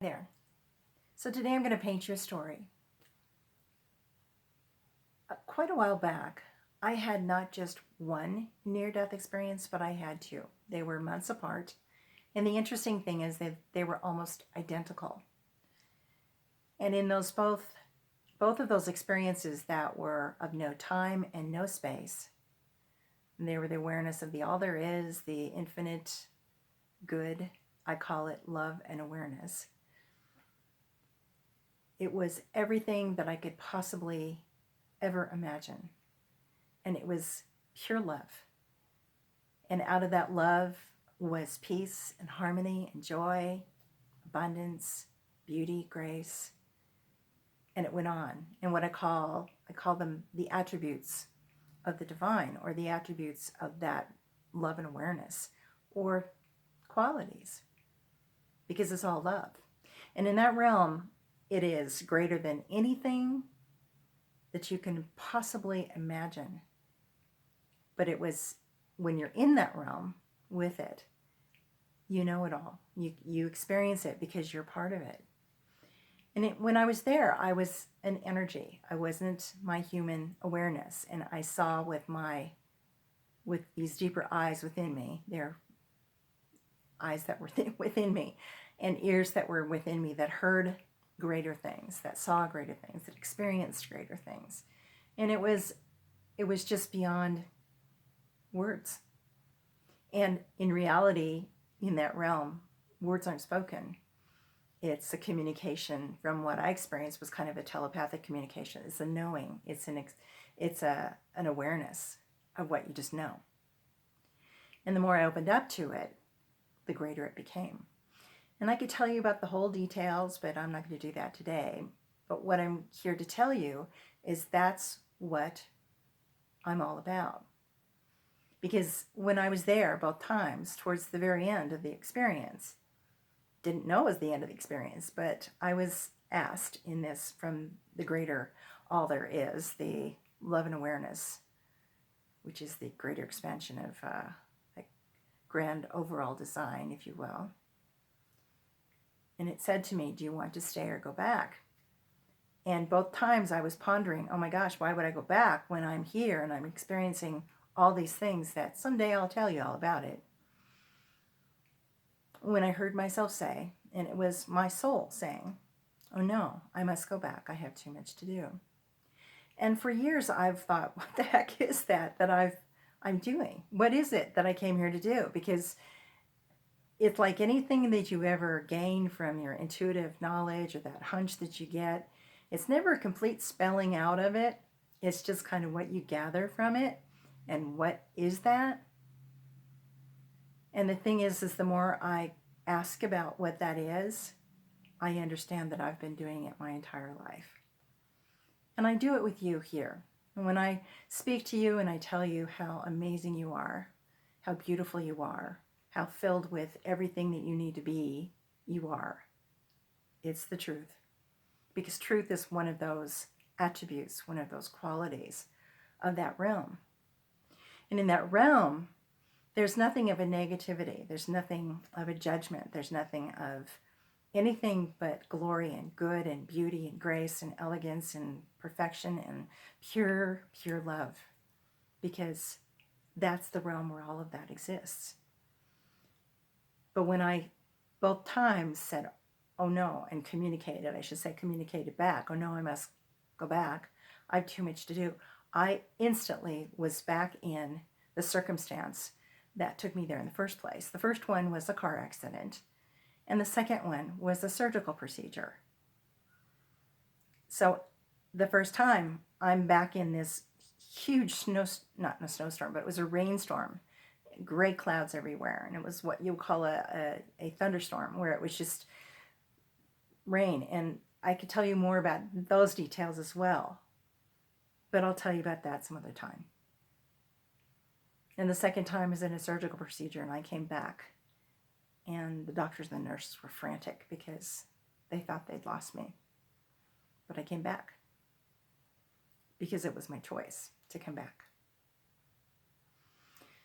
There. So today I'm going to paint you a story. Quite a while back, I had not just one near-death experience, but I had two. They were months apart. And the interesting thing is that they were almost identical. And in those both of those experiences that were of no time and no space, they were the awareness of the all there is, the infinite good. I call it love and awareness. It was everything that I could possibly ever imagine. And it was pure love. And out of that love was peace and harmony and joy, abundance, beauty, grace. And it went on. And what I call them the attributes of the divine, or the attributes of that love and awareness, or qualities, because it's all love. And in that realm, it is greater than anything that you can possibly imagine. But it was when you're in that realm with it, you know it all. You experience it because you're part of it. And when I was there, I was an energy. I wasn't my human awareness. And I saw with these deeper eyes within me, they're eyes that were within me, and ears that were within me that heard greater things, that saw greater things, that experienced greater things. And it was just beyond words. And in reality, in that realm, words aren't spoken. It's a communication. From what I experienced, was kind of a telepathic communication. It's a knowing. It's an awareness of what you just know. And the more I opened up to it, the greater it became. And I could tell you about the whole details, but I'm not going to do that today. But what I'm here to tell you is that's what I'm all about. Because when I was there both times, towards the very end of the experience, didn't know it was the end of the experience, but I was asked in this from the greater all there is, the love and awareness, which is the greater expansion of a grand overall design, if you will. And it said to me, do you want to stay or go back? And both times I was pondering, oh my gosh, why would I go back when I'm here and I'm experiencing all these things that someday I'll tell you all about it. When I heard myself say, and it was my soul saying, oh no, I must go back. I have too much to do. And for years I've thought, what the heck is that I'm doing? What is it that I came here to do? Because it's like anything that you ever gain from your intuitive knowledge or that hunch that you get, it's never a complete spelling out of it. It's just kind of what you gather from it. And what is that? And the thing is the more I ask about what that is, I understand that I've been doing it my entire life. And I do it with you here. And when I speak to you and I tell you how amazing you are, how beautiful you are, how filled with everything that you need to be, you are. It's the truth. Because truth is one of those attributes, one of those qualities of that realm. And in that realm, there's nothing of a negativity. There's nothing of a judgment. There's nothing of anything but glory and good and beauty and grace and elegance and perfection and pure, pure love. Because that's the realm where all of that exists. But when I both times said, oh no, and communicated back, oh no, I must go back, I have too much to do, I instantly was back in the circumstance that took me there in the first place. The first one was a car accident, and the second one was a surgical procedure. So the first time, I'm back in this huge not a snowstorm, but it was a rainstorm, gray clouds everywhere, and it was what you call a thunderstorm, where it was just rain. And I could tell you more about those details as well, but I'll tell you about that some other time. And the second time was in a surgical procedure, and I came back, and the doctors and the nurses were frantic because they thought they'd lost me. But I came back because it was my choice to come back.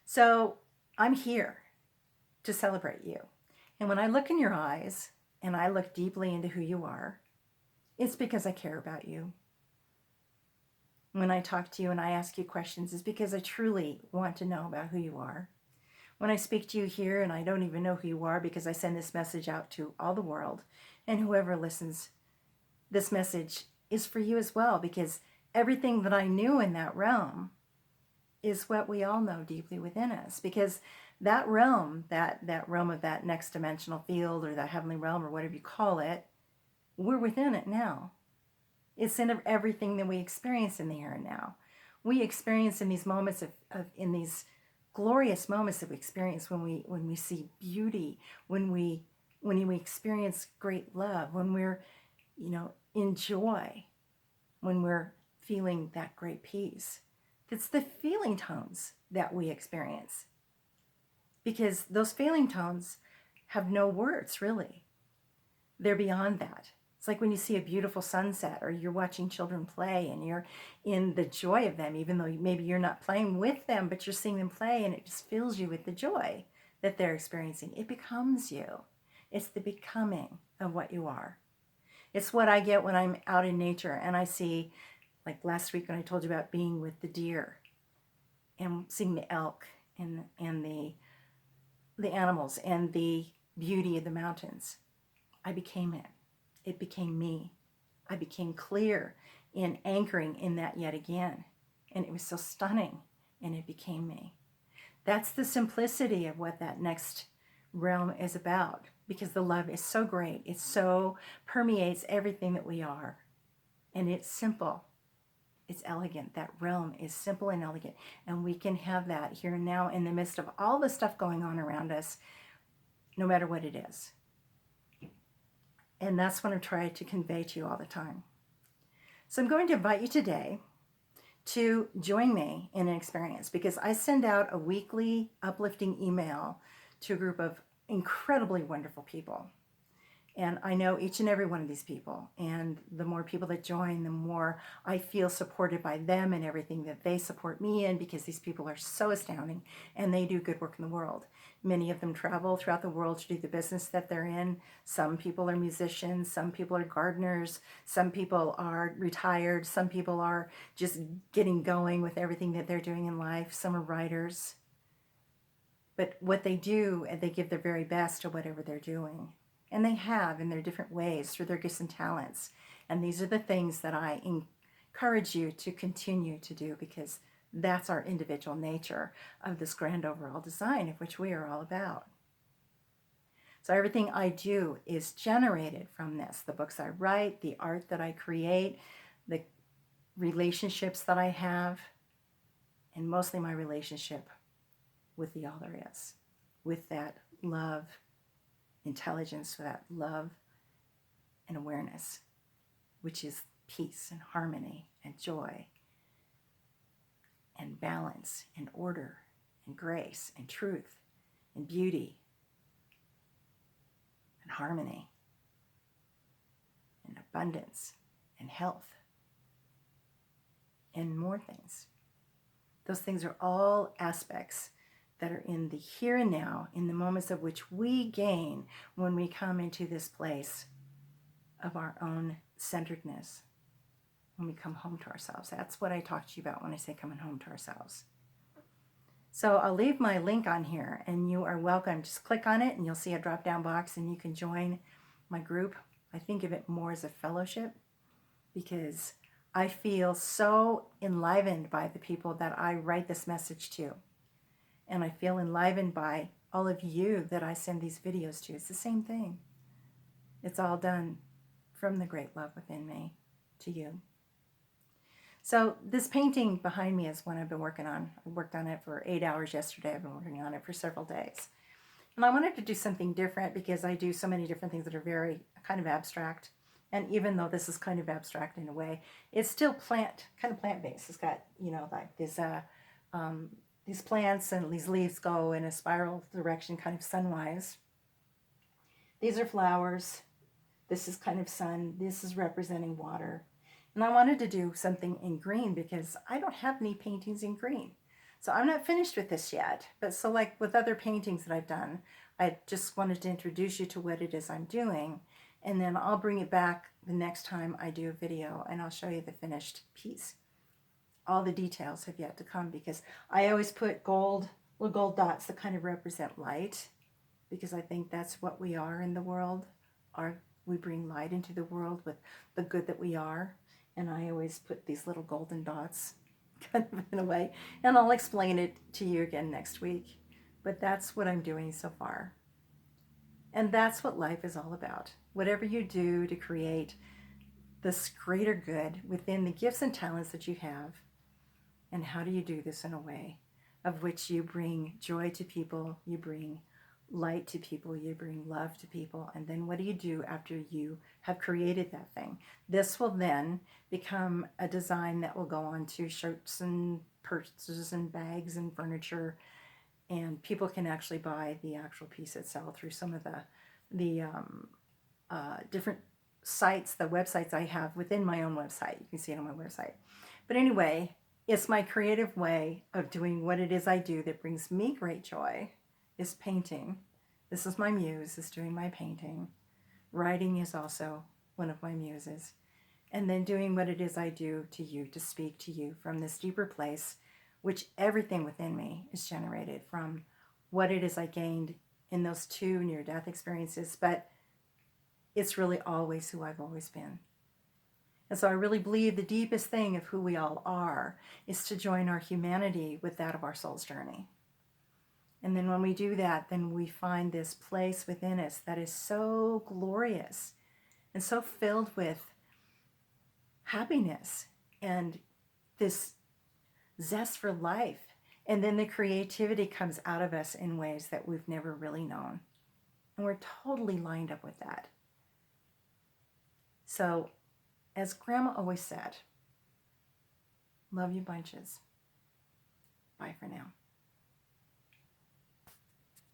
So I'm here to celebrate you. And when I look in your eyes and I look deeply into who you are, it's because I care about you. When I talk to you and I ask you questions, it's because I truly want to know about who you are. When I speak to you here and I don't even know who you are because I send this message out to all the world, and whoever listens, this message is for you as well, because everything that I knew in that realm is what we all know deeply within us. Because that realm, that realm of that next dimensional field or that heavenly realm or whatever you call it, we're within it now. It's in everything that we experience in the here and now. We experience in these moments in these glorious moments that we experience when we see beauty, when we experience great love, when we're, in joy, when we're feeling that great peace. It's the feeling tones that we experience, because those feeling tones have no words, really. They're beyond that. It's like when you see a beautiful sunset, or you're watching children play and you're in the joy of them, even though maybe you're not playing with them, but you're seeing them play, and it just fills you with the joy that they're experiencing. It becomes you. It's the becoming of what you are. It's what I get when I'm out in nature and I see, like last week when I told you about being with the deer and seeing the elk and the animals and the beauty of the mountains. I became it. It became me. I became clear in anchoring in that yet again. And it was so stunning, and it became me. That's the simplicity of what that next realm is about, because the love is so great. It so permeates everything that we are. And it's simple. It's elegant. That realm is simple and elegant. And we can have that here and now in the midst of all the stuff going on around us, no matter what it is. And that's what I try to convey to you all the time. So I'm going to invite you today to join me in an experience, because I send out a weekly uplifting email to a group of incredibly wonderful people. And I know each and every one of these people. And the more people that join, the more I feel supported by them and everything that they support me in, because these people are so astounding and they do good work in the world. Many of them travel throughout the world to do the business that they're in. Some people are musicians, some people are gardeners, some people are retired, some people are just getting going with everything that they're doing in life. Some are writers. But what they do, they give their very best to whatever they're doing. And they have in their different ways through their gifts and talents. And these are the things that I encourage you to continue to do, because that's our individual nature of this grand overall design of which we are all about. So everything I do is generated from this. The books I write, the art that I create, the relationships that I have, and mostly my relationship with the all there is, with that love, intelligence, that love and awareness, which is peace and harmony and joy and balance and order and grace and truth and beauty and harmony and abundance and health and more things. Those things are all aspects that are in the here and now, in the moments of which we gain when we come into this place of our own centeredness, when we come home to ourselves. That's what I talk to you about when I say coming home to ourselves. So I'll leave my link on here, and you are welcome. Just click on it and you'll see a drop-down box, and you can join my group. I think of it more as a fellowship, because I feel so enlivened by the people that I write this message to. And I feel enlivened by all of you that I send these videos to. It's the same thing. It's all done from the great love within me to you. So this painting behind me is one I've been working on. I worked on it for 8 hours yesterday. I've been working on it for several days. And I wanted to do something different, because I do so many different things that are very kind of abstract. And even though this is kind of abstract in a way, it's still kind of plant-based. It's got, like this these plants and these leaves go in a spiral direction, kind of sunwise. These are flowers. This is kind of sun. This is representing water. And I wanted to do something in green, because I don't have any paintings in green. So I'm not finished with this yet. But so like with other paintings that I've done, I just wanted to introduce you to what it is I'm doing. And then I'll bring it back the next time I do a video and I'll show you the finished piece. All the details have yet to come because I always put gold, little gold dots that kind of represent light, because I think that's what we are in the world. We bring light into the world with the good that we are. And I always put these little golden dots kind of in a way. And I'll explain it to you again next week. But that's what I'm doing so far. And that's what life is all about. Whatever you do to create this greater good within the gifts and talents that you have, and how do you do this in a way of which you bring joy to people, you bring light to people, you bring love to people, and then what do you do after you have created that thing? This will then become a design that will go on to shirts and purses and bags and furniture, and people can actually buy the actual piece itself through some of the different sites, the websites I have within my own website. You can see it on my website. But anyway, it's my creative way of doing what it is I do that brings me great joy, is painting. This is my muse, is doing my painting. Writing is also one of my muses. And then doing what it is I do to you, to speak to you from this deeper place, which everything within me is generated from what it is I gained in those 2 near-death experiences. But it's really always who I've always been. And so I really believe the deepest thing of who we all are is to join our humanity with that of our soul's journey. And then when we do that, then we find this place within us that is so glorious and so filled with happiness and this zest for life. And then the creativity comes out of us in ways that we've never really known. And we're totally lined up with that. So, as Grandma always said, love you bunches. Bye for now.